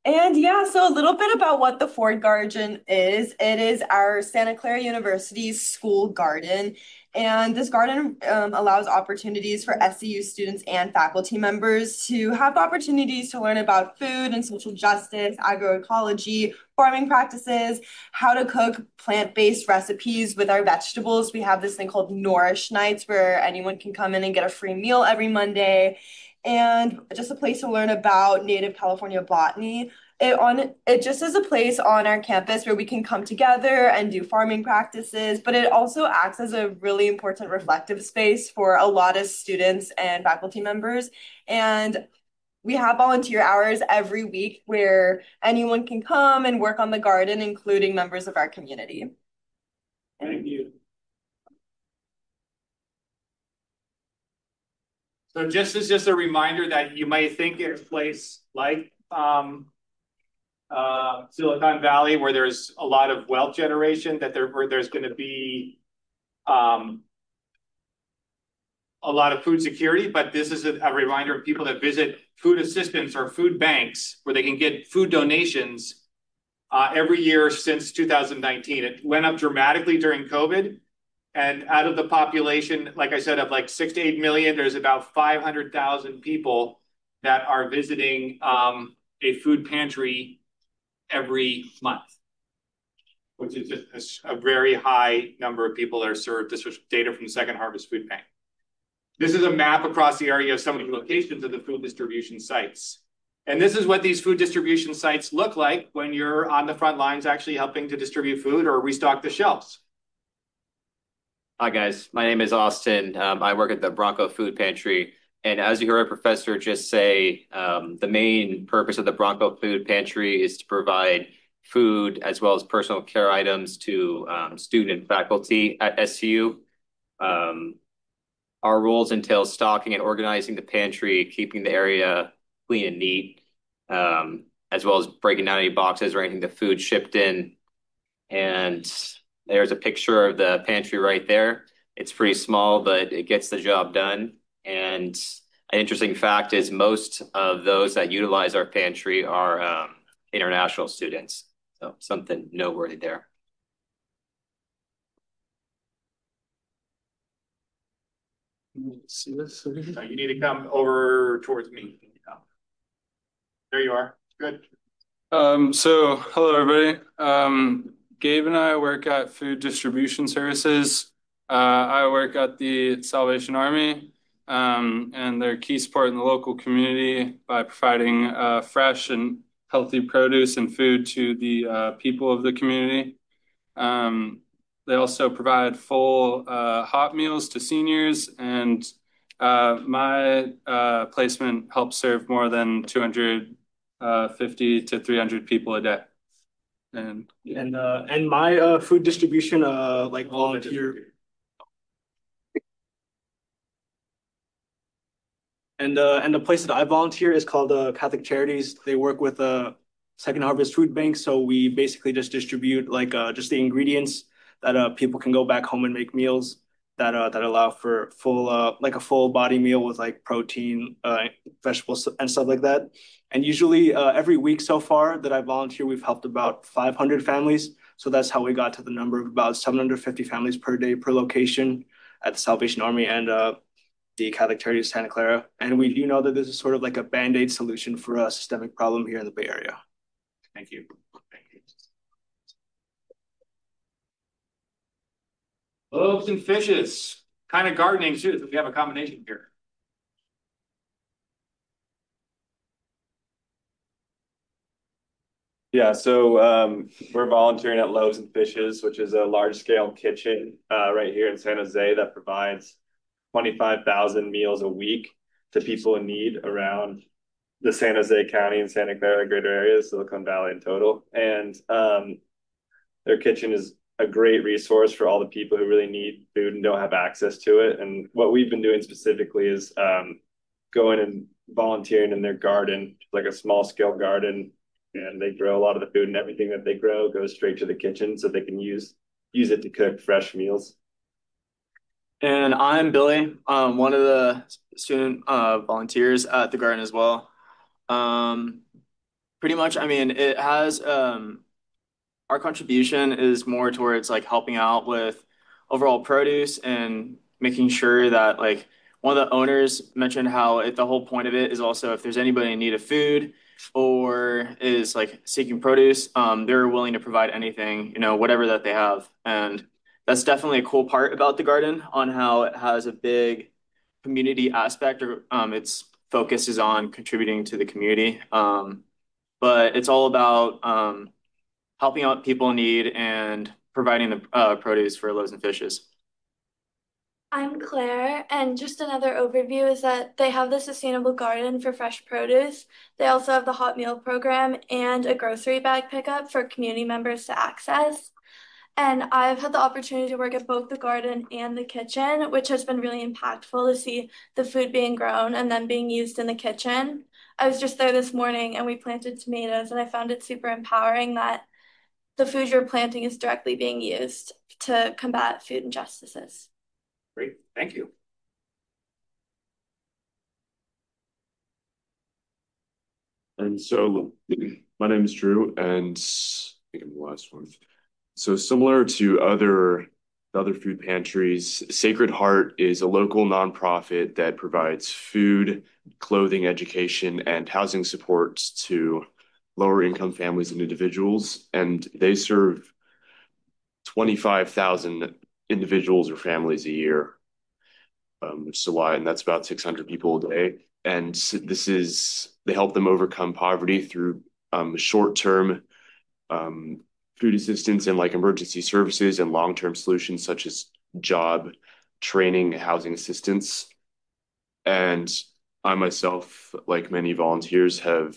And yeah, so a little bit about what the Ford Garden is. It is our Santa Clara University's school garden. And this garden allows opportunities for SCU students and faculty members to have the opportunities to learn about food and social justice, agroecology, farming practices, how to cook plant-based recipes with our vegetables. We have this thing called Nourish Nights where anyone can come in and get a free meal every Monday and just a place to learn about native California botany. It just is a place on our campus where we can come together and do farming practices, but it also acts as a really important reflective space for a lot of students and faculty members. And we have volunteer hours every week where anyone can come and work on the garden, including members of our community. Thank you. So just a reminder that you might think it's a place like Silicon Valley, where there's a lot of wealth generation, where there's going to be um, a lot of food security. But this is a reminder of people that visit food assistance or food banks where they can get food donations every year since 2019. It went up dramatically during COVID. And out of the population, like I said, of like 6 to 8 million, there's about 500,000 people that are visiting a food pantry every month, which is just a very high number of people that are served. This was data from the Second Harvest Food Bank. This is a map across the area of some of the locations of the food distribution sites. And this is what these food distribution sites look like when you're on the front lines actually helping to distribute food or restock the shelves. Hi, guys. My name is Austin. I work at the Bronco Food Pantry. And as you heard our professor just say, the main purpose of the Bronco Food Pantry is to provide food as well as personal care items to student and faculty at SCU. Um, our roles entail stocking and organizing the pantry, keeping the area clean and neat, as well as breaking down any boxes or anything the food shipped in. And there's a picture of the pantry right there. It's pretty small, but it gets the job done. And an interesting fact is most of those that utilize our pantry are international students. So something noteworthy there. See this? You need to come over towards me. There you are. Good. Hello everybody. Gabe and I work at Food Distribution Services. I work at the Salvation Army, and they're key support in the local community by providing fresh and healthy produce and food to the people of the community. They also provide full hot meals to seniors, and my placement helps serve more than 250 to 300 people a day. And my food distribution like volunteer and the place that I volunteer is called Catholic Charities. They work with Second Harvest Food Bank, so we basically just distribute like just the ingredients that people can go back home and make meals that allow for full like a full body meal with like protein, vegetables and stuff like that. And usually every week so far that I volunteer, we've helped about 500 families. So that's how we got to the number of about 750 families per day per location at the Salvation Army and the Catholic Charities Santa Clara. And we do know that this is sort of like a band-aid solution for a systemic problem here in the Bay Area. Thank you. Thank you. Loaves and fishes, kind of gardening too. We have a combination here. Yeah, so we're volunteering at Loaves and Fishes, which is a large-scale kitchen right here in San Jose that provides 25,000 meals a week to people in need around the San Jose County and Santa Clara greater areas, Silicon Valley in total. And their kitchen is a great resource for all the people who really need food and don't have access to it. And what we've been doing specifically is going and volunteering in their garden, like a small-scale garden, and they grow a lot of the food, and everything that they grow goes straight to the kitchen so they can use it to cook fresh meals. And I'm Billy, one of the student volunteers at the garden as well. Pretty much, I mean, it has our contribution is more towards like helping out with overall produce and making sure that like one of the owners mentioned how the whole point of it is also if there's anybody in need of food or is like seeking produce, they're willing to provide anything, you know, whatever that they have. And that's definitely a cool part about the garden on how it has a big community aspect or its focus is on contributing to the community. But it's all about helping out people in need and providing the produce for loaves and fishes. I'm Claire, and just another overview is that they have the Sustainable Garden for fresh produce. They also have the hot meal program and a grocery bag pickup for community members to access. And I've had the opportunity to work at both the garden and the kitchen, which has been really impactful to see the food being grown and then being used in the kitchen. I was just there this morning and we planted tomatoes, and I found it super empowering that the food you're planting is directly being used to combat food injustices. Great, thank you. And so my name is Drew, and I think I'm the last one. So similar to other food pantries, Sacred Heart is a local nonprofit that provides food, clothing, education, and housing supports to lower income families and individuals. And they serve 25,000 individuals or families a year, which is a lot, and that's about 600 people a day. And they help them overcome poverty through short-term food assistance and like emergency services and long-term solutions such as job training, housing assistance. And I myself, like many volunteers, have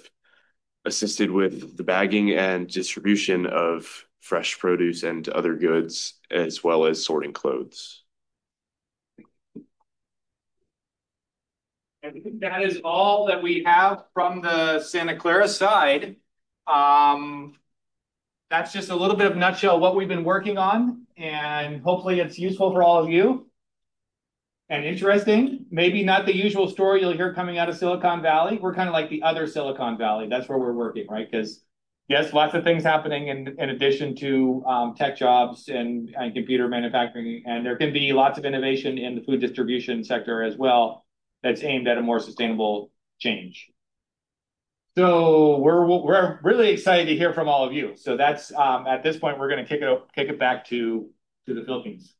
assisted with the bagging and distribution of fresh produce and other goods, as well as sorting clothes. I think that is all that we have from the Santa Clara side. That's just a little bit of nutshell what we've been working on, and hopefully it's useful for all of you and interesting. Maybe not the usual story you'll hear coming out of Silicon Valley. We're kind of like the other Silicon Valley. That's where we're working, right? Because yes, lots of things happening in addition to tech jobs and computer manufacturing, and there can be lots of innovation in the food distribution sector as well that's aimed at a more sustainable change. So we're really excited to hear from all of you. So that's at this point we're going to kick it back to the Philippines.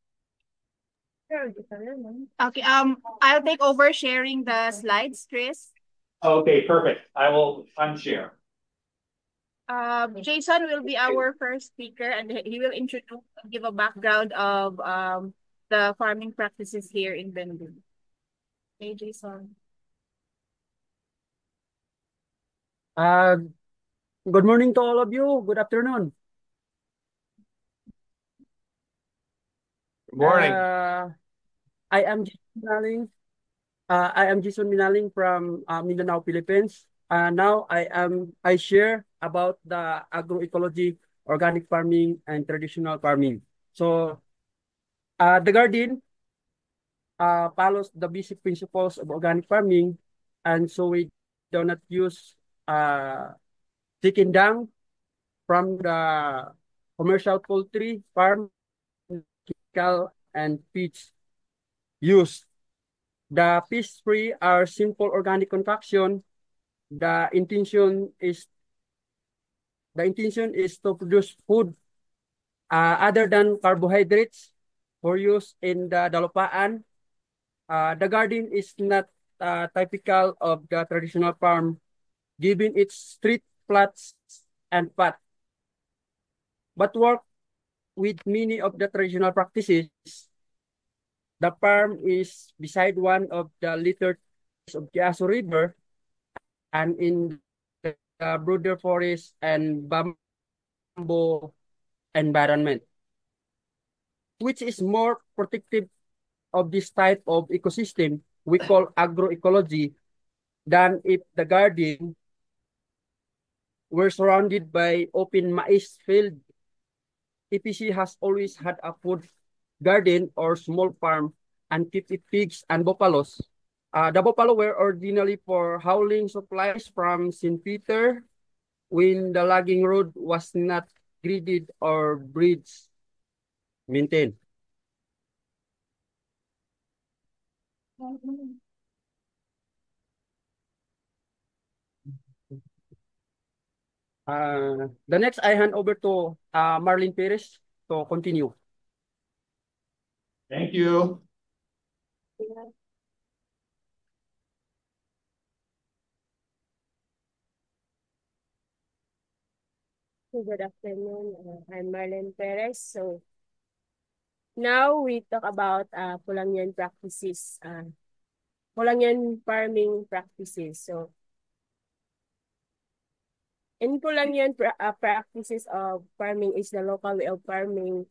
Okay, I'll take over sharing the slides, Chris. Okay, perfect. I will unshare. Jason will be our first speaker, and he will give a background of the farming practices here in Bengun. Hey, Jason. Good morning to all of you. Good afternoon. Good morning. I am Jason Minaling from Mindanao, Philippines. Now I share about the agroecology, organic farming, and traditional farming. So the garden follows the basic principles of organic farming, and so we do not use chicken dung from the commercial poultry farm, chemical and feeds used. The fish free are simple organic concoction. The intention is to produce food other than carbohydrates for use in the dalupaan. The garden is not typical of the traditional farm, given its street plots and path, but work with many of the traditional practices. The farm is beside one of the littered of Quiaso River and in the broader forest and bamboo environment, which is more protective of this type of ecosystem we call agroecology than if the garden were surrounded by open maize field. EPC has always had a food garden or small farm and keep pigs and buffaloes. The buffalo were originally for hauling supplies from St. Peter when the logging road was not graded or bridge maintained? The next I hand over to Marlene Perez to continue. Thank you. Good afternoon. I'm Marlene Perez. So now we talk about Pulangyan practices, Pulangyan farming practices. So in Pulangyan practices of farming is the local way of farming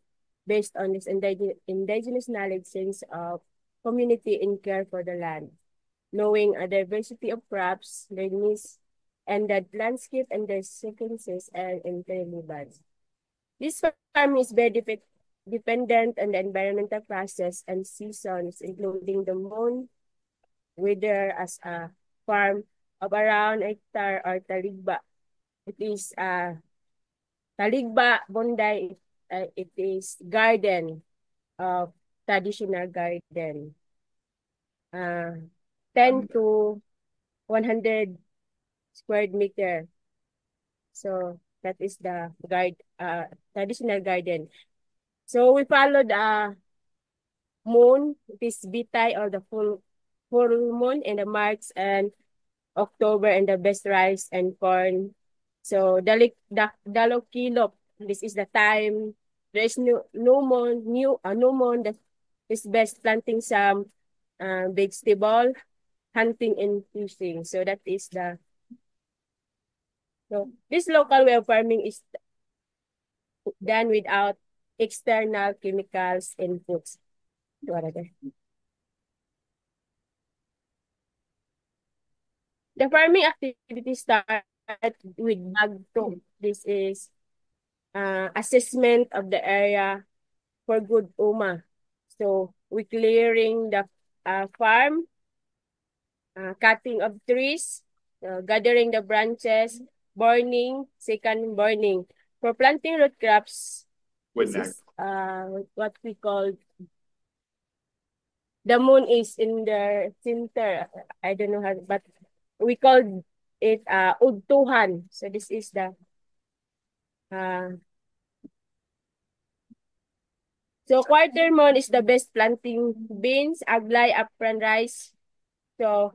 based on this indigenous knowledge sense of community and care for the land, knowing a diversity of crops, their needs, and the landscape and their sequences and interrelevance. This farm is very dependent on the environmental process and seasons, including the moon, weather as a farm of around hectare or taligba. It is taligba bonday. It is garden of traditional garden. 10 to 100 square meter. So that is the traditional garden. So we followed moon. It is bitay or the full moon in the March and October, and the best rice and corn. So dalokilop. This is the time. There is no moon that is best planting some vegetable, hunting and fishing. So that is the this local way of farming is done without external chemicals inputs. The farming activity start with bagto. This is assessment of the area for good UMA. So we clearing the farm, cutting of trees, gathering the branches, burning, second burning. For planting root crops, this is what we call the moon is in the center. I don't know how, but we call it udtuhan. So this is the so quarter moon is the best planting beans, aglay, upfront rice. So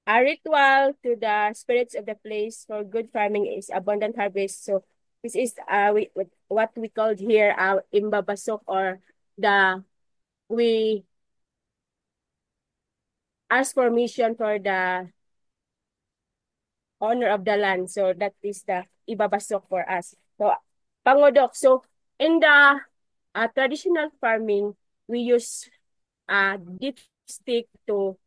a ritual to the spirits of the place for good farming is abundant harvest. So this is what we called here imbabasok, or we ask permission for the owner of the land. So that is the ibabasok for us. So pangodok. So in the traditional farming, we use dipstick to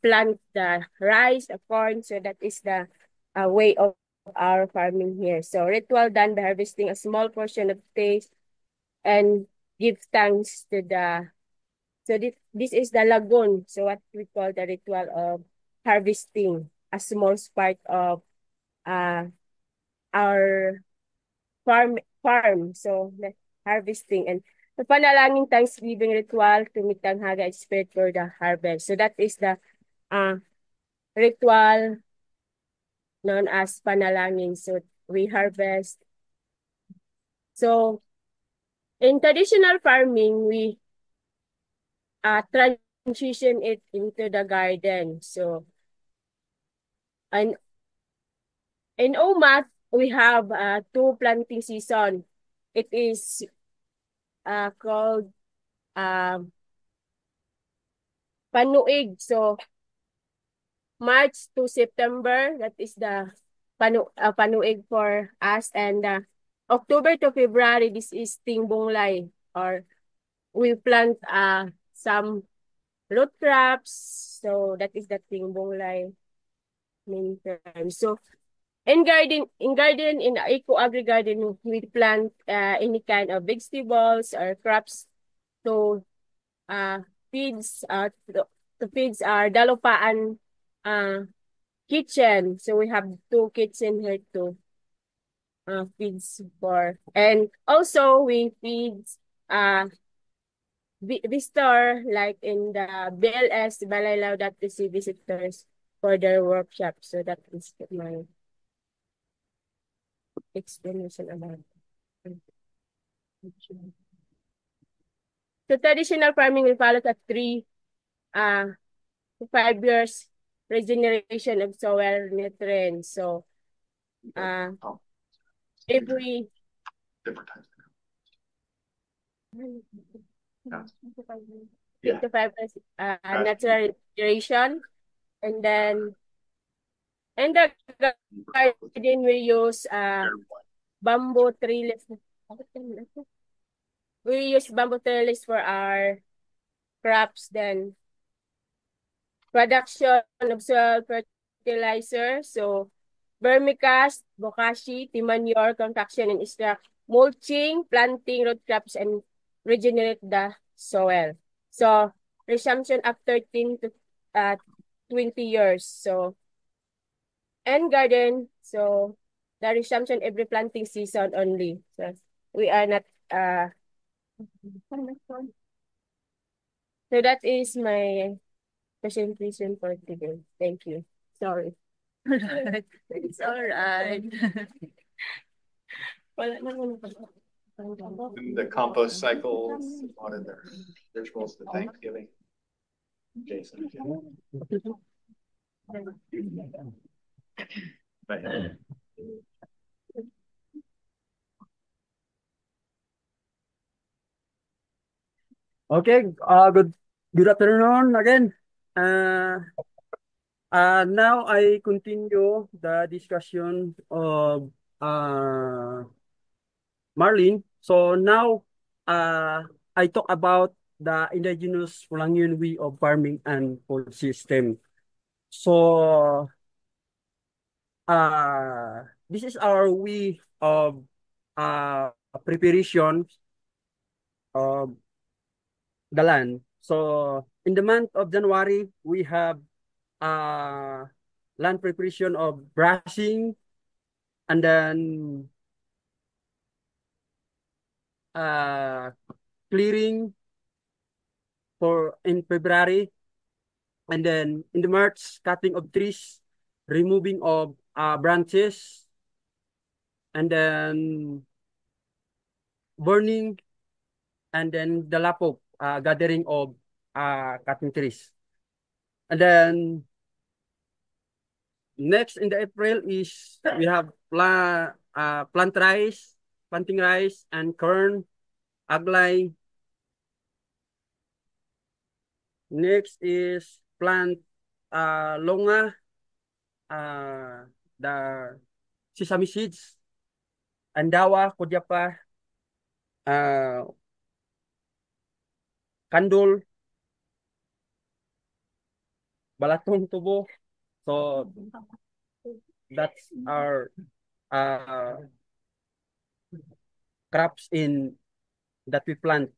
plant the rice, the corn. So that is the way of our farming here. So ritual done by harvesting a small portion of taste and give thanks to the. So this is the lagoon. So what we call the ritual of harvesting a small part of our farm. So harvesting and the panalangin Thanksgiving ritual to mitanghaga spirit for the harvest. So that is the ritual known as panalangin. So we harvest. So in traditional farming, we transition it into the garden. So and in OMAT, we have two planting season. It is called panuig. So March to September, that is the panuig for us, and October to February, this is tingbonglay, or we plant some root crops. So that is the tingbonglay main term. So in eco agri garden, we plant any kind of vegetables or crops to feeds to feeds our dalopaan kitchen. So we have two kitchen here too. Feeds for, and also we feed visitor like in the BLS Balaylaw that receive visitors for their workshop. So that is my explanation about it. So traditional farming will follow the 5 years regeneration of soil nutrients. So if we Different times. 5 years natural regeneration, and then in the garden we use bamboo trellis. We use bamboo trellis for our crops. Then production of soil fertilizer. So vermicast, bokashi, manure, compaction, and extract, mulching, planting root crops, and regenerate the soil. So resumption after 10 to 20 years. So and garden. So the resumption every planting season only. So we are not so that is my presentation for today. Thank you. Sorry. It's all right. And the compost cycles, what are their rituals to Thanksgiving? Jason. Okay, good afternoon again. Now I continue the discussion of Marlene. So now I talk about the indigenous Fulangian way of farming and food system. So this is our way of preparation of the land. So in the month of January, we have land preparation of brushing, and then clearing for in February, and then in the March, cutting of trees, removing of branches, and then burning, and then the lapok, gathering of cutting trees. And then next in the April is we have planting rice and corn, aglay. Next is plant longa, the sesame seeds, andawa, kudyapa, kandul, balatong tubo. So that's our crops in that we plant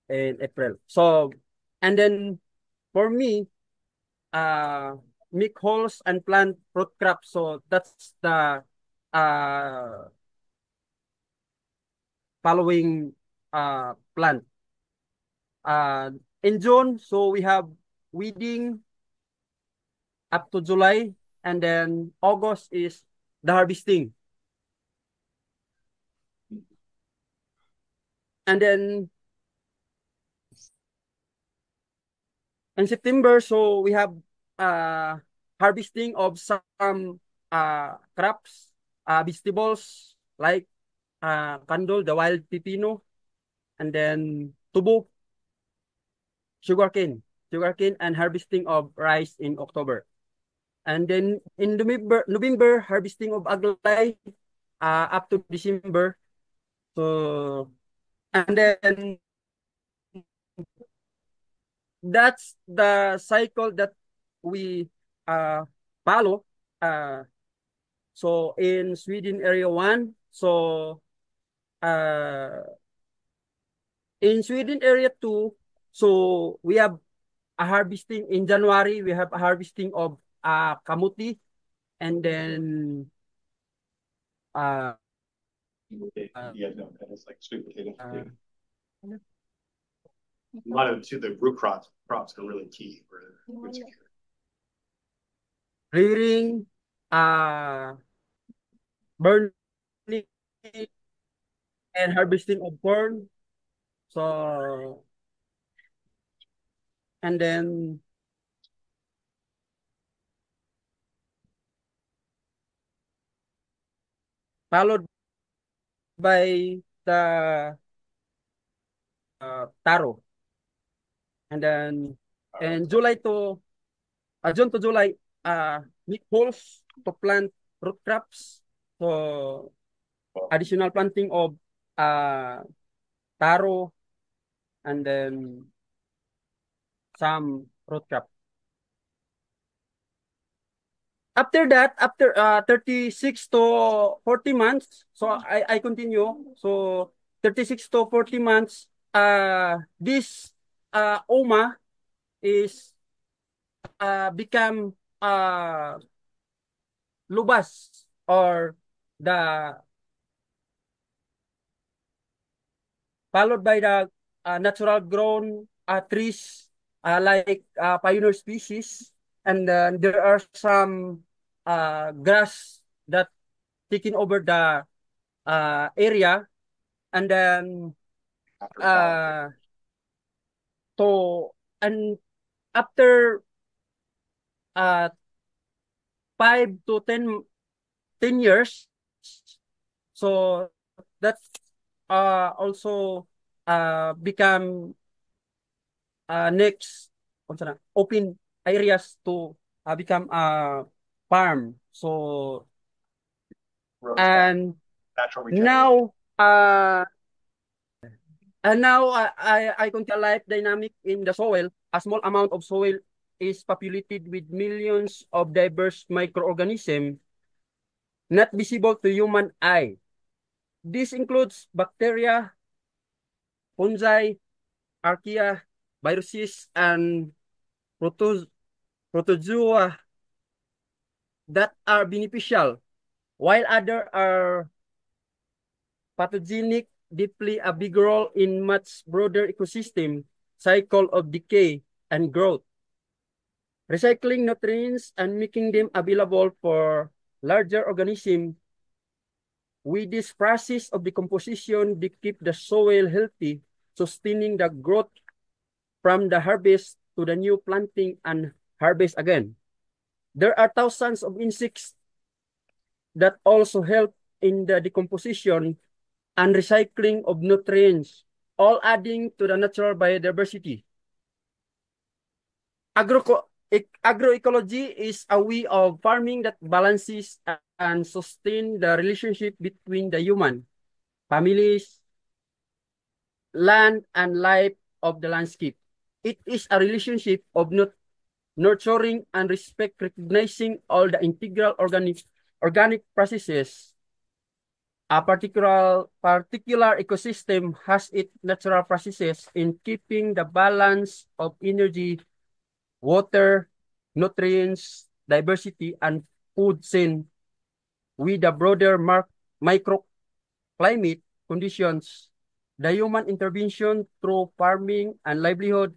in April. So and then for me, make holes and plant fruit crops. So that's the following plant. In June, so we have weeding up to July, and then August is the harvesting. And then in September, so we have harvesting of some crops, vegetables like kandol, the wild pipino, and then tubo, sugarcane, and harvesting of rice in October. And then in November harvesting of aglay up to December. So, and then that's the cycle that we follow. So in Sweden area 1, so in Sweden area 2, so we have a harvesting in January. We have a harvesting of kamuti, and then uh, Yeah, no, it's like sweet potato. uh, A lot of the root crops are really key for food security. rearing, burning, and harvesting of corn. So, and then followed by the taro. And then in June to July, make holes to plant root crops. So additional planting of taro and then some root crop. After that, after 36 to 40 months, so I continue. So 36 to 40 months, this OMA is become lubas or the followed by the natural grown trees like pioneer species, and there are some grass that taking over the area, and then so and after uh 5 to 10 years, so that also become next open areas to become a farm. So and Natural now I continue life dynamic in the soil. A small amount of soil is populated with millions of diverse microorganisms not visible to human eye. This includes bacteria, fungi, archaea, viruses, and protozoa that are beneficial, while other are pathogenic, deeply a big role in much broader ecosystem cycle of decay and growth. Recycling nutrients and making them available for larger organisms. With this process of decomposition, they keep the soil healthy, sustaining the growth from the harvest to the new planting and harvest again. There are thousands of insects that also help in the decomposition and recycling of nutrients, all adding to the natural biodiversity. Agroecology is a way of farming that balances and sustain the relationship between the human, families, land, and life of the landscape. It is a relationship of nurturing and respect, recognizing all the integral organic processes. A particular ecosystem has its natural processes in keeping the balance of energy, water, nutrients, diversity, and food chain with the broader microclimate conditions. The human intervention through farming and livelihood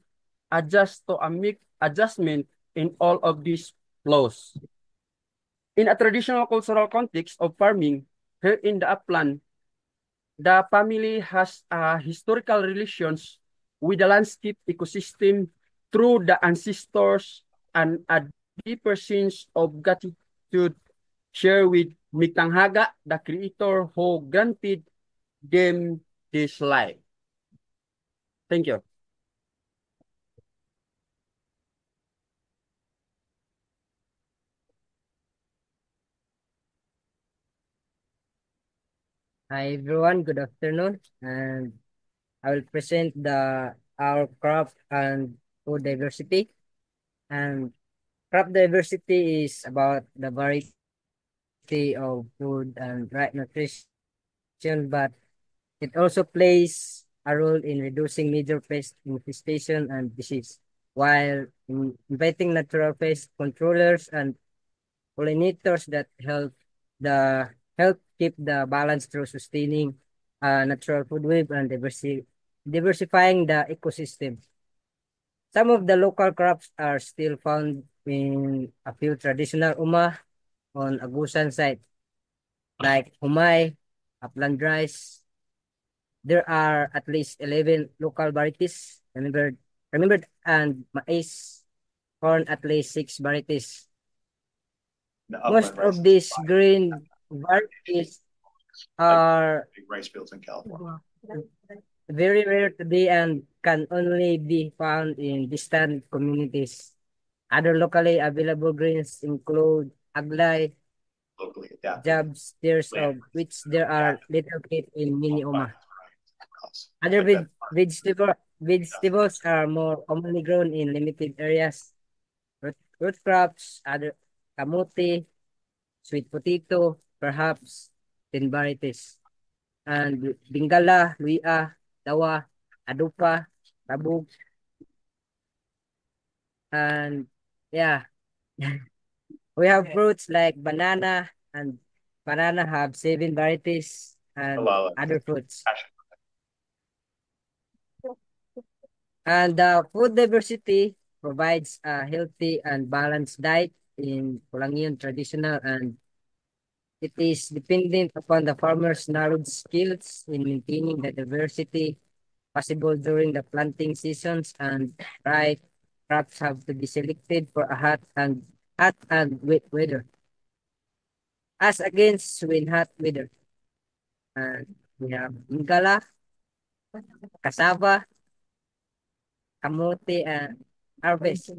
adjust to a make adjustment in all of these flows. In a traditional cultural context of farming, here in the upland, the family has historical relations with the landscape ecosystem through the ancestors and a deeper sense of gratitude shared with Mitanghaga, the creator who granted them this life. Thank you. Hi everyone, good afternoon, and I will present our crop and food diversity. And crop diversity is about the variety of food and right nutrition, but it also plays a role in reducing major pest infestation and disease, while inviting natural pest controllers and pollinators that help keep the balance through sustaining natural food web and diversifying the ecosystem. Some of the local crops are still found in a few traditional on Agusan site, like humay, upland rice. There are at least 11 local varieties, remembered, and maize, corn at least 6 varieties. Most of these green varieties are big rice fields in California. very rare today and can only be found in distant communities. Other locally available greens include aglay, Locally adapted. jabs, tears of which there are little bit in mini Oma. Other vegetables are more commonly grown in limited areas. Root crops, other kamote, sweet potato, perhaps 10 varieties. And bingala, luya, dawa, adupa, tabug, and yeah. We have fruits like banana, and banana have 7 varieties and other fruits. And the food diversity provides a healthy and balanced diet in Pulangian traditional, and it is dependent upon the farmer's knowledge skills in maintaining the diversity possible during the planting seasons, and right crops have to be selected for a hot and wet weather as against when hot weather. And we have ingala, cassava, kamote, and harvest.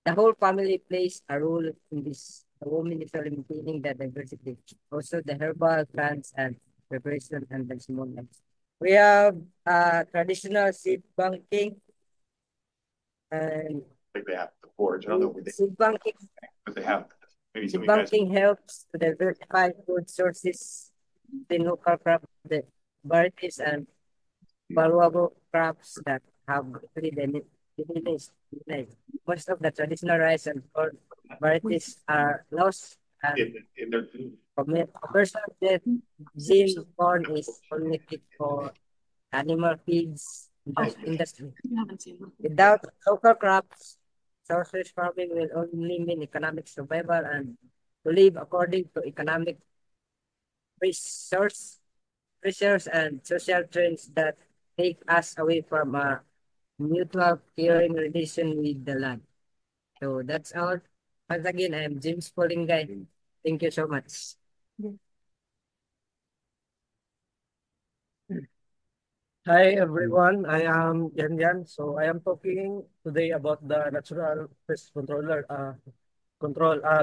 The whole family plays a role in this. The woman is maintaining the diversity. Also, the herbal plants and preparation and the small ones. We have traditional seed banking. And I think they have the forage. I don't know what they, seed banking. but they have maybe some Seed of you guys. banking helps to diversify food sources in local crop the varieties and valuable crops that have greatly diminished. Most of the traditional rice and corn varieties are lost, and in their commercial gene corn is only fit for animal feeds industry. Without local crops, sources farming will only mean economic survival and to live according to economic pressures and social trends that take us away from a mutual caring relation with the land. So that's all. Once again, I'm James Polingay. Thank you so much. Hi everyone, I am Yan. So I am talking today about the natural pest control.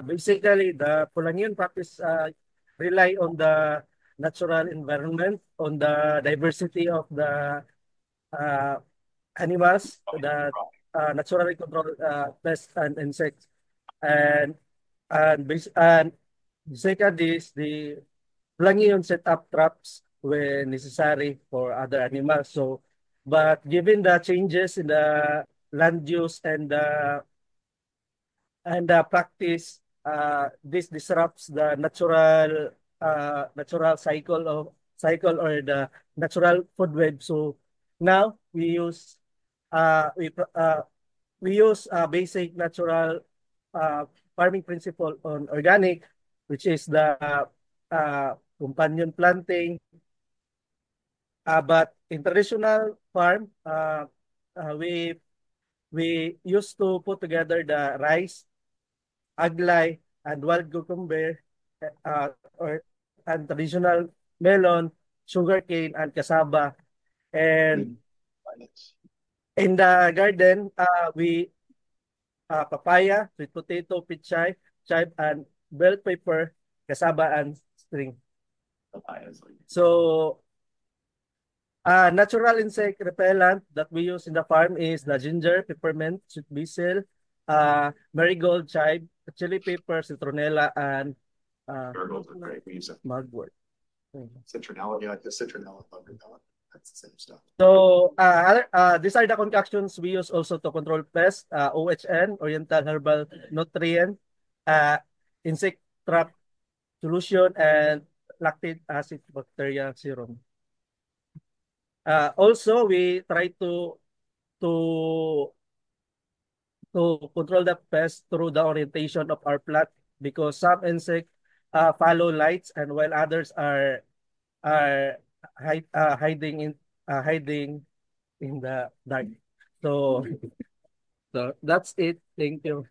Basically, the Pulangian practice rely on the natural environment, on the diversity of the animals, the naturally controlled pests and insects, and and second is the Pulangian set up traps when necessary for other animals. So, but given the changes in the land use and the practice, this disrupts the natural cycle or the natural food web. So now we use basic natural farming principle on organic, which is the companion planting. But in traditional farm, we used to put together the rice, aglay, and wild cucumber, and traditional melon, sugarcane, and cassava. And in the garden, we papaya, sweet potato, pichay, chive, and bell pepper, cassava, and string. So, natural insect repellent that we use in the farm is the ginger, peppermint, sweet basil, marigold, chive, chili pepper, citronella, and marigolds are great. We use it. mugwort. Citronella, you like the citronella bugger. That's the same stuff. So, these are the concoctions we use also to control pests, OHN, Oriental Herbal Nutrient, insect trap solution and lactic acid bacteria serum. Also, we try to control the pest through the orientation of our plant because some insects follow lights and while others are hiding in the dark. So so that's it. Thank you.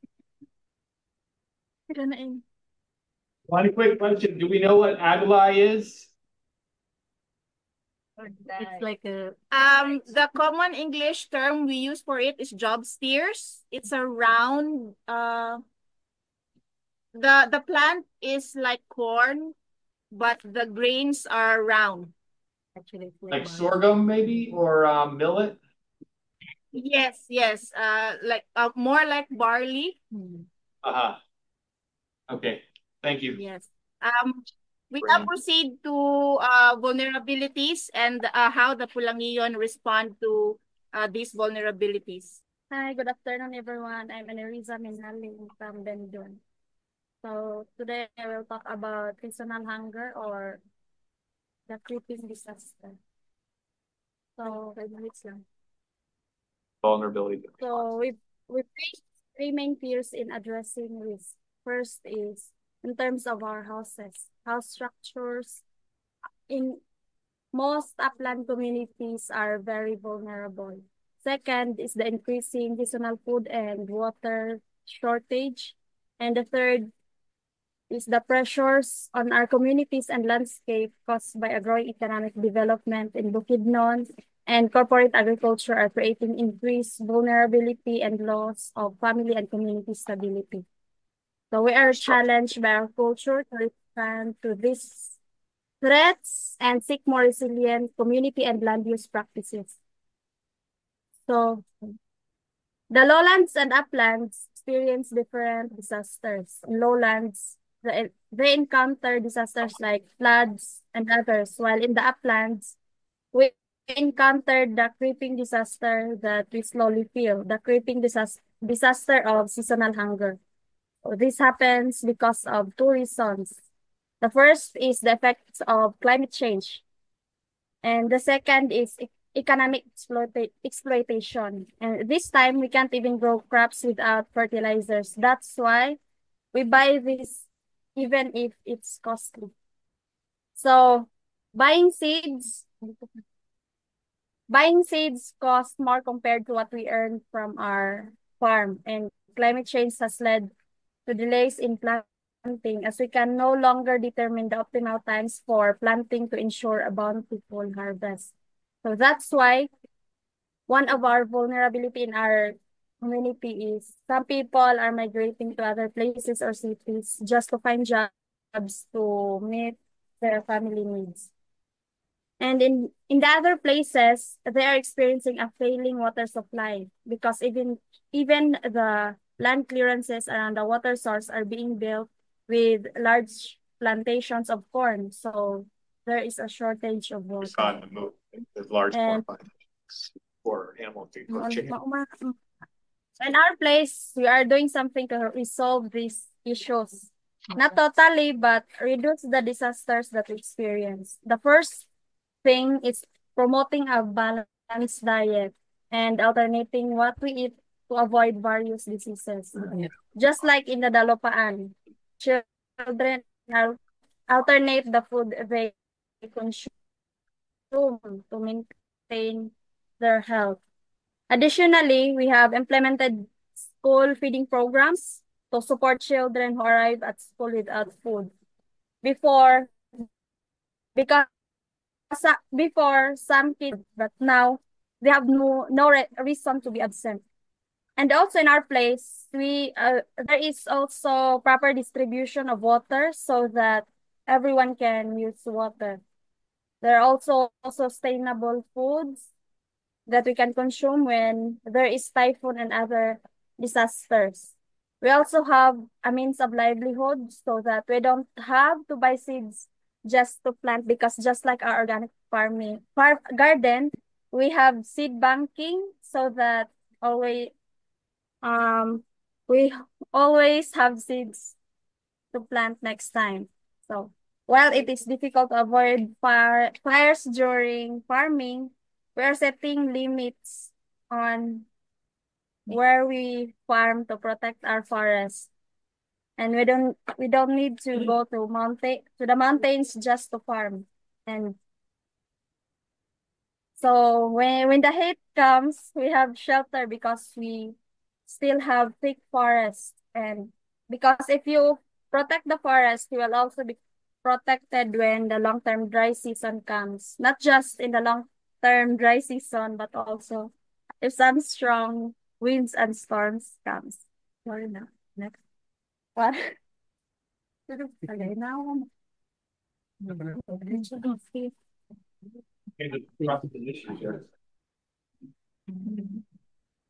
One quick question. Do we know what Adulai is? It's like a the common English term we use for it is job steers. It's a round the plant is like corn, but the grains are round. Actually, it's Like sorghum maybe or millet? yes, yes. Like more like barley. Uh-huh. Okay. Thank you. Yes. We now proceed to vulnerabilities and how the Pulangiyon respond to these vulnerabilities. Hi, good afternoon, everyone. I'm Aneriza Minaling from Bendon. So today I will talk about seasonal hunger or the creeping disaster. So, wait lang. Vulnerability. So we face three main fears in addressing risk. First is in terms of our houses, house structures. In most upland communities are very vulnerable. Second is the increasing seasonal food and water shortage. And the third is the pressures on our communities and landscape caused by a growing economic development in Bukidnon and corporate agriculture are creating increased vulnerability and loss of family and community stability. So we are challenged by our culture to respond to these threats and seek more resilient community and land use practices. So the lowlands and uplands experience different disasters. In lowlands, they encounter disasters like floods and others, while in the uplands, we encountered the creeping disaster that we slowly feel, the creeping disaster of seasonal hunger. So this happens because of two reasons. The first is the effects of climate change. And the second is economic exploitation. And this time, we can't even grow crops without fertilizers. That's why we buy this even if it's costly. So buying seeds cost more compared to what we earn from our farm. And climate change has led to delays in planting as we can no longer determine the optimal times for planting to ensure a bountiful harvest. So that's why one of our vulnerability in our community is some people are migrating to other places or cities just to find jobs to meet their family needs. And in the other places, they are experiencing a failing water supply because even the land clearances around the water source are being built with large plantations of corn. So there is a shortage of water. On the move, there's large corn And plantations for animal feed for chicken. in our place, we are doing something to resolve these issues. Not totally, but reduce the disasters that we experience. The first thing is promoting a balanced diet and alternating what we eat to avoid various diseases. Just like in the Dalopaan, children alternate the food they consume to maintain their health. Additionally, we have implemented school feeding programs to support children who arrive at school without food. Before some kids, but now they have no reason to be absent. And also in our place, there is also proper distribution of water so that everyone can use water. There are also sustainable foods that we can consume when there is typhoon and other disasters. We also have a means of livelihood so that we don't have to buy seeds just to plant because just like our organic garden, we have seed banking so that we always have seeds to plant next time. So while it is difficult to avoid fires during farming, we are setting limits on where we farm to protect our forests. And we don't need to go to the mountains just to farm. And so when the heat comes, we have shelter because we still have thick forest. And because if you protect the forest, you will also be protected when the long-term dry season comes. Not just in the long-term dry season, but also if some strong winds and storms comes. Sorry now. Next. What? Okay, now.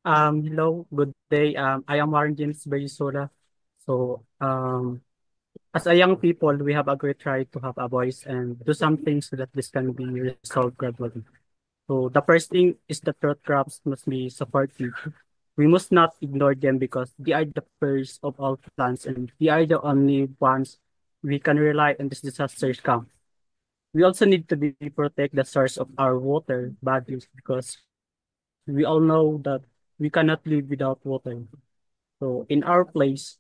Hello, good day. I am Warren James Bayusola. So, as a young people, we have a great right to have a voice and do some things so that this can be resolved gradually. So, the first thing is that root crops must be supported. We must not ignore them because they are the first of all plants and they are the only ones we can rely on this disasters come. We also need to be protect the source of our water bodies because we all know that we cannot live without water. So in our place,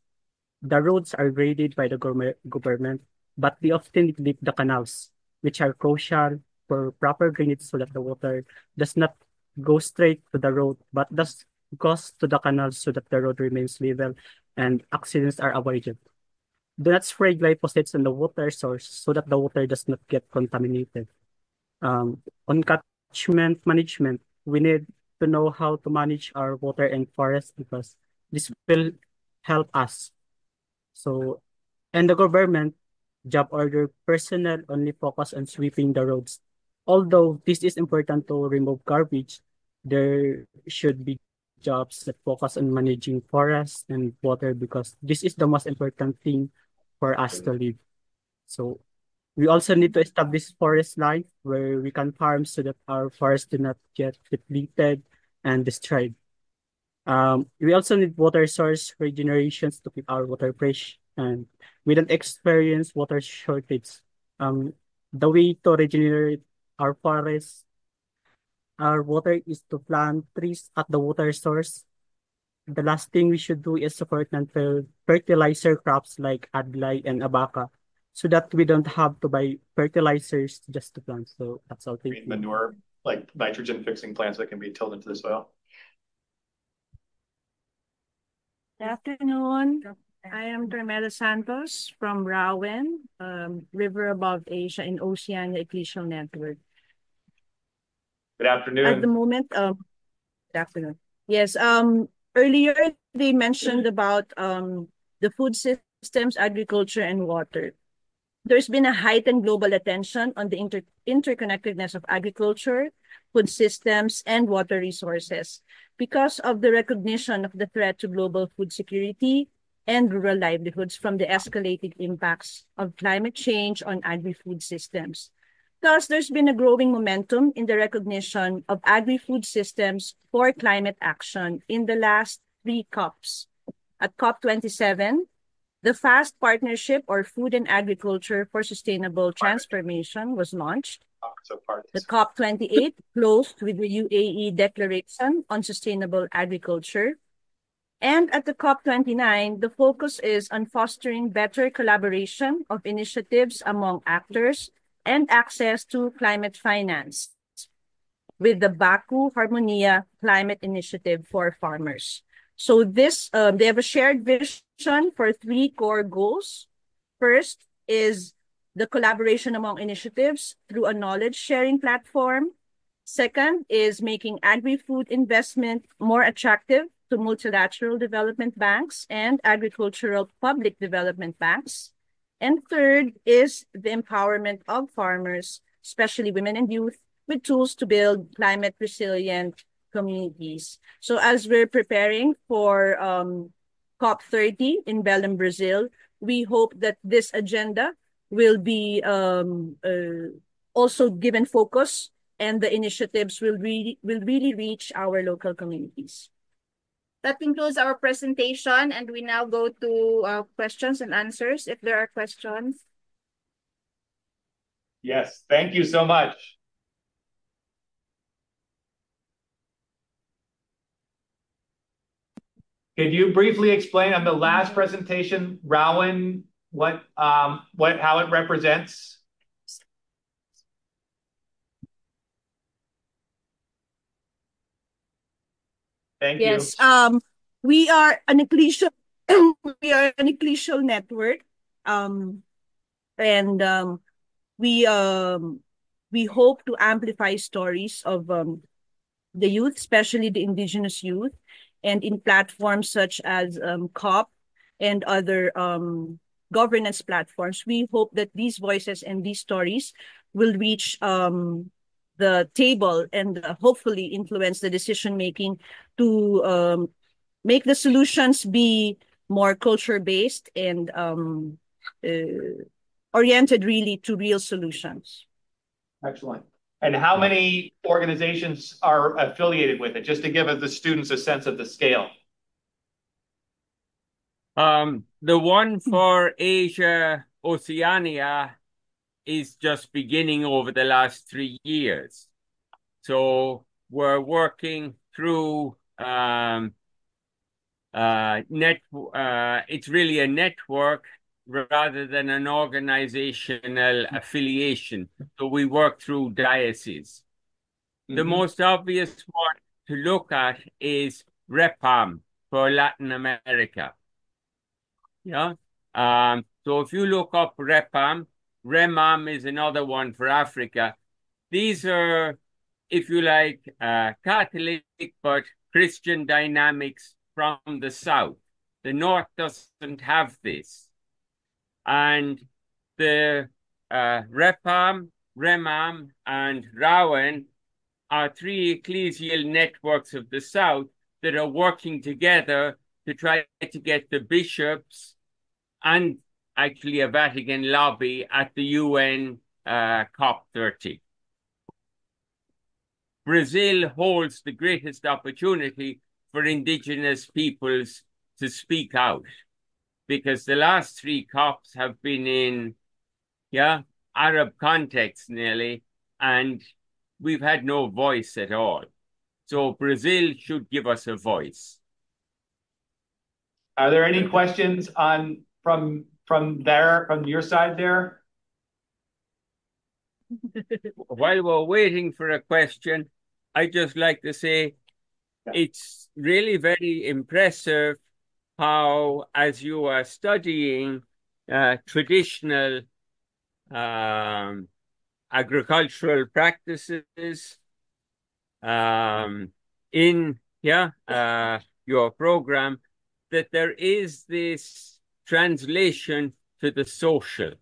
the roads are graded by the government, but we often neglect the canals, which are crucial for proper drainage so that the water does not go straight to the road, but does goes to the canals so that the road remains level and accidents are avoided. Do not spray glyphosates on the water source so that the water does not get contaminated. On catchment management, we need to know how to manage our water and forest because this will help us. So, and the government job order personnel only focus on sweeping the roads. Although this is important to remove garbage, there should be jobs that focus on managing forests and water because this is the most important thing for us to live. So we also need to establish forest life where we can farm so that our forests do not get depleted and destroyed. We also need water source regenerations to keep our water fresh and we don't experience water shortage. Um, the way to regenerate our forests, our water is to plant trees at the water source. The last thing we should do is support non-fertilizer crops like adlai and abaca so that we don't have to buy fertilizers just to plant. So that's all. Thank you. Manure, like nitrogen fixing plants that can be tilled into the soil. Good afternoon. I am Carmela Santos from Rowan, River Above Asia and Oceania Ecclesial Network. Good afternoon. At the moment, good afternoon. Yes, earlier they mentioned about the food systems, agriculture, and water. There's been a heightened global attention on the interconnectedness of agriculture, food systems, and water resources because of the recognition of the threat to global food security and rural livelihoods from the escalating impacts of climate change on agri-food systems. Thus, there's been a growing momentum in the recognition of agri-food systems for climate action in the last 3 COPs. At COP27, the FAST Partnership or Food and Agriculture for Sustainable Transformation was launched. The COP28 closed with the UAE Declaration on Sustainable Agriculture. And at the COP29, the focus is on fostering better collaboration of initiatives among actors and access to climate finance with the Baku Harmonia Climate Initiative for Farmers. So this, they have a shared vision for 3 core goals. First is the collaboration among initiatives through a knowledge sharing platform. Second is making agri-food investment more attractive to multilateral development banks and agricultural public development banks. And third is the empowerment of farmers, especially women and youth, with tools to build climate resilient communities. So as we're preparing for COP30 in Belém, Brazil, we hope that this agenda will be also given focus and the initiatives will really reach our local communities. That concludes our presentation, and we now go to questions and answers if there are questions. Yes, thank you so much. Could you briefly explain on the last presentation, Rowan, how it represents? Thank you. Yes, we are an ecclesial we are an ecclesial network. And we hope to amplify stories of the youth, especially the indigenous youth, and in platforms such as COP and other governance platforms. We hope that these voices and these stories will reach the table and hopefully influence the decision making to make the solutions be more culture based and oriented really to real solutions. Excellent. And how many organizations are affiliated with it, just to give the students a sense of the scale? The one for Asia Oceania is just beginning over the last 3 years. So we're working through it's really a network rather than an organizational affiliation. So we work through dioceses. The most obvious one to look at is REPAM for Latin America. Yeah. So if you look up REPAM, REMAM is another one for Africa. These are, if you like, Catholic but Christian dynamics from the South. The North doesn't have this. And the REPAM, REMAM, and RAWAN are 3 ecclesial networks of the South that are working together to try to get the bishops and actually a Vatican lobby at the UN COP30. Brazil holds the greatest opportunity for indigenous peoples to speak out, because the last 3 COPs have been in, Arab context nearly, and we've had no voice at all. So Brazil should give us a voice. Are there any questions from your side there? While we're waiting for a question, I'd just like to say it's really very impressive how, as you are studying traditional agricultural practices in your program, that there is this translation to the social.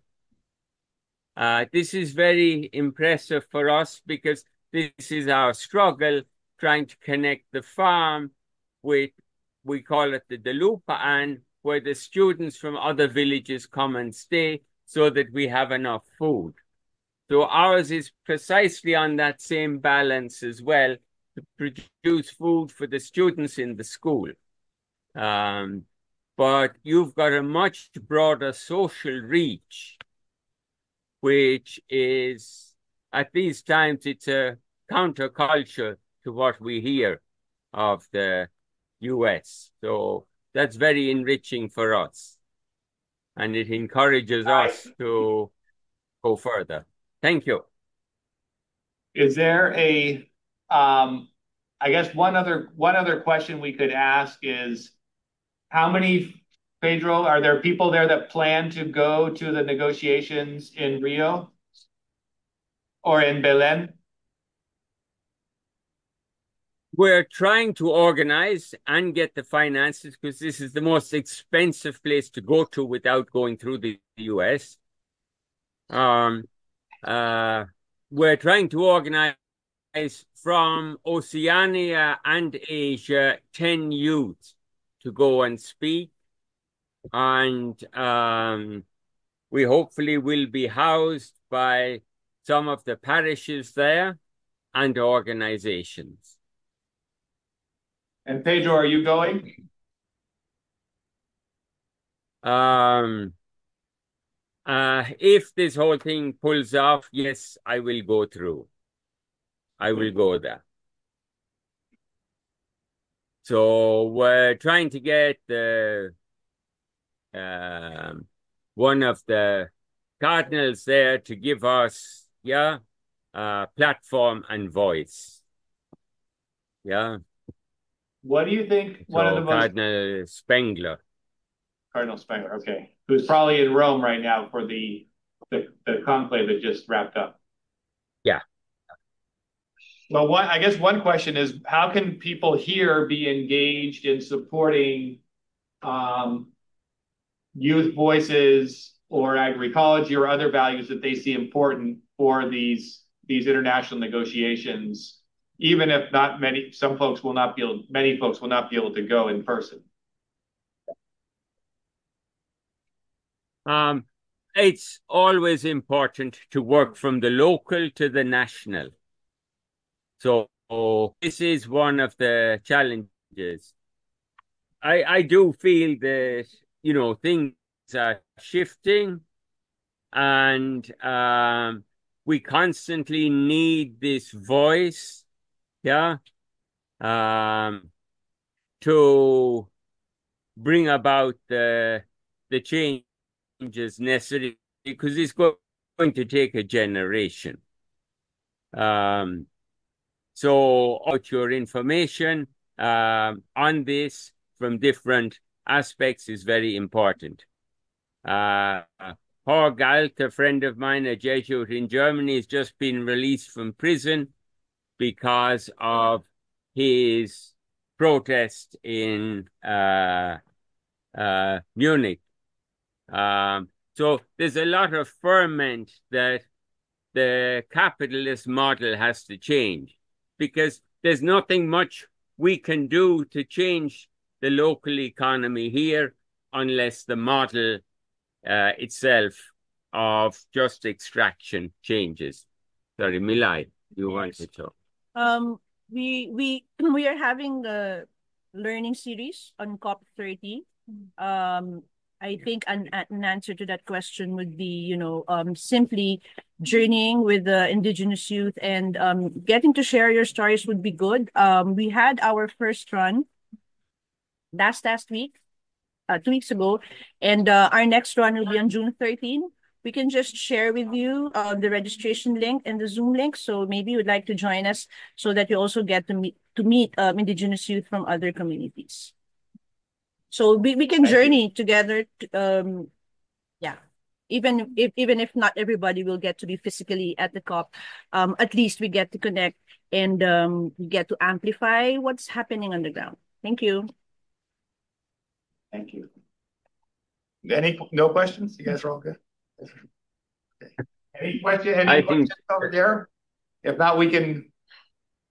This is very impressive for us because this is our struggle, trying to connect the farm with, we call it the Dalupaan, where the students from other villages come and stay so that we have enough food. So ours is precisely on that same balance as well, to produce food for the students in the school. But you've got a much broader social reach, which is, at these times, it's a counterculture to what we hear of the US. So that's very enriching for us. And it encourages us to go further. Thank you. Is there I guess one other question we could ask is, how many, Pedro, are there people there that plan to go to the negotiations in Rio or in Belém? We're trying to organize and get the finances, because this is the most expensive place to go to without going through the US. We're trying to organize from Oceania and Asia 10 youths to go and speak. And we hopefully will be housed by some of the parishes there and organizations. And Pedro, are you going? If this whole thing pulls off, yes, I will go through. I will go there. So we're trying to get the one of the cardinals there to give us, platform and voice. Yeah. What do you think one of the most Cardinal Spengler. Cardinal Spengler, okay, who's probably in Rome right now for the conclave that just wrapped up. Yeah. Well, I guess one question is, how can people here be engaged in supporting youth voices or agroecology or other values that they see important for these international negotiations, even if not many folks will not be able to go in person? It's always important to work from the local to the national. So this is one of the challenges. I do feel that, things are shifting, and we constantly need this voice, to bring about the changes necessary, because it's going to take a generation. So out your information on this from different aspects is very important. Paul Galt, a friend of mine, a Jesuit in Germany, has just been released from prison because of his protest in Munich. So there's a lot of ferment that the capitalist model has to change, because there's nothing much we can do to change the local economy here unless the model itself of just extraction changes. Sorry, Milay, you want to talk? We are having a learning series on COP30. I think an answer to that question would be, simply journeying with the indigenous youth, and getting to share your stories would be good. We had our first run last week, 2 weeks ago, and our next run will be on June 13. We can just share with you the registration link and the Zoom link. So maybe you would like to join us so that you also get to meet indigenous youth from other communities. So we can journey together. Even if not everybody will get to be physically at the COP, at least we get to connect, and we get to amplify what's happening on the ground. Thank you. Thank you. No questions? You guys are all good? Okay. Any questions over there? If not, we can.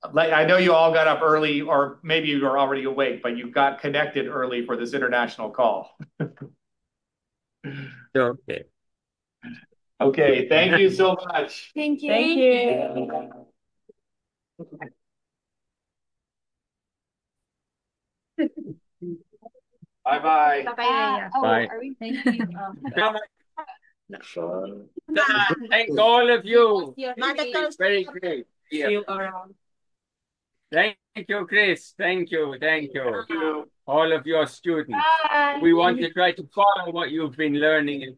I know you all got up early, or maybe you were already awake, but you got connected early for this international call. Okay. Okay, thank you so much. Thank you. Thank you. Bye-bye. Bye-bye. Bye. Are we? Thank you. Thank all of you. Very great. See you around. Thank you, Chris. Thank you. All of your students. Bye. We want to try to follow what you've been learning.